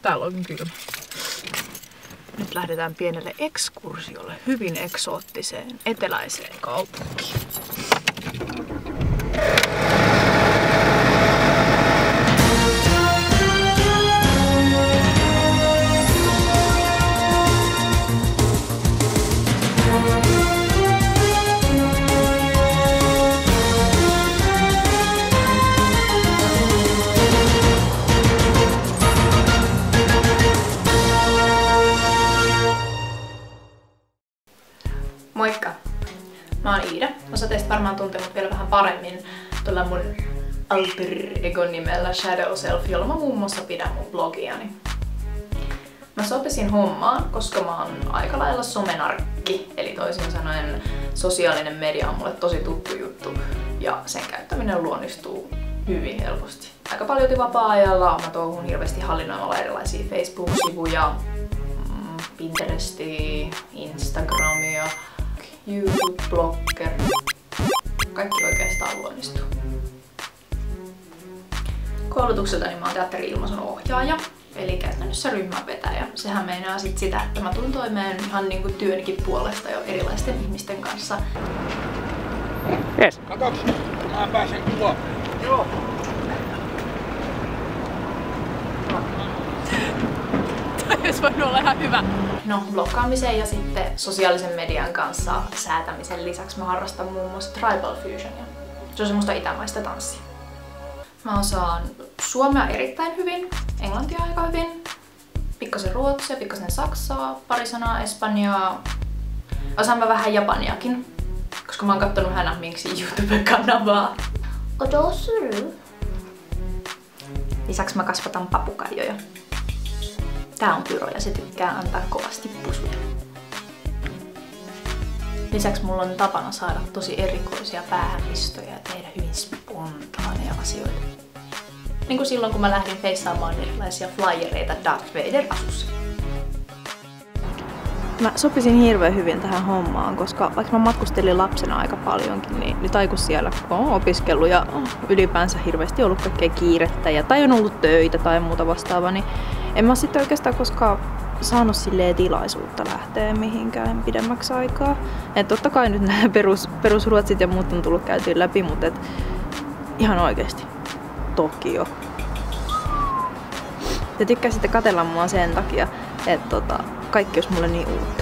Täällä on kylmä. Nyt lähdetään pienelle ekskursiolle hyvin eksoottiseen eteläiseen kaupunkiin. Moikka! Mä oon Iida. Osa teistä varmaan tuntee mut vielä vähän paremmin tuolla mun alter egon nimellä Shadow Self, jolla mä muun muassa pidän mun blogiani. Mä sopisin hommaan, koska mä oon aika lailla somenarkki, eli toisin sanoen sosiaalinen media on mulle tosi tuttu juttu ja sen käyttäminen luonnistuu hyvin helposti. Aika paljon vapaa-ajalla mä touhun hirveästi hallinnoimalla erilaisia Facebook-sivuja, Pinterestia, Instagramia, YouTube, Blogger. Kaikki oikeastaan luonnistuu. Koulutukseltani mä oon teatteri-ilmaisun ohjaaja, eli käytännössä ryhmänvetäjä. Sehän meinaa sit sitä, että mä tulen toimeen ihan niinku työnikin puolesta jo erilaisten ihmisten kanssa. Jes. Katoks, mä pääsen kuvaan. Joo. Olisi voinut olla ihan hyvä. No, bloggaamisen ja sitten sosiaalisen median kanssa säätämisen lisäksi mä harrastan muun muassa Tribal Fusionia. Se on semmoista itämaista tanssia. Mä osaan suomea erittäin hyvin, englantia aika hyvin, pikkasen ruotsia, pikkasen saksaa, pari sanaa espanjaa. Osaan mä vähän japaniakin, koska mä oon kattonut Hänahminksi YouTube-kanavaa. Odosuru. Lisäksi mä kasvatan papukaijoja. Tää on Pyro ja se tykkää antaa kovasti pusuja. Lisäksi mulla on tapana saada tosi erikoisia päähänpistoja ja tehdä hyvin spontaaneja asioita. Niin kuin silloin kun mä lähdin feissaamaan erilaisia flyereita Darth Vader-asussa. Mä sopisin hirveän hyvin tähän hommaan, koska vaikka mä matkustelin lapsena aika paljonkin, niin nyt kun siellä kun on opiskellut ja ylipäänsä hirveästi ollut kaikkea kiirettä tai on ollut töitä tai muuta vastaavaa, niin en mä sitten oikeastaan koskaan saanut silleen tilaisuutta lähteä mihinkään pidemmäksi aikaa. Et totta kai nyt nämä perusruotsit ja muut on tullut käytyä läpi, mutta ihan oikeesti Tokio. Te tykkäsitte katsella mua sen takia, että kaikki olisi mulle niin uutta.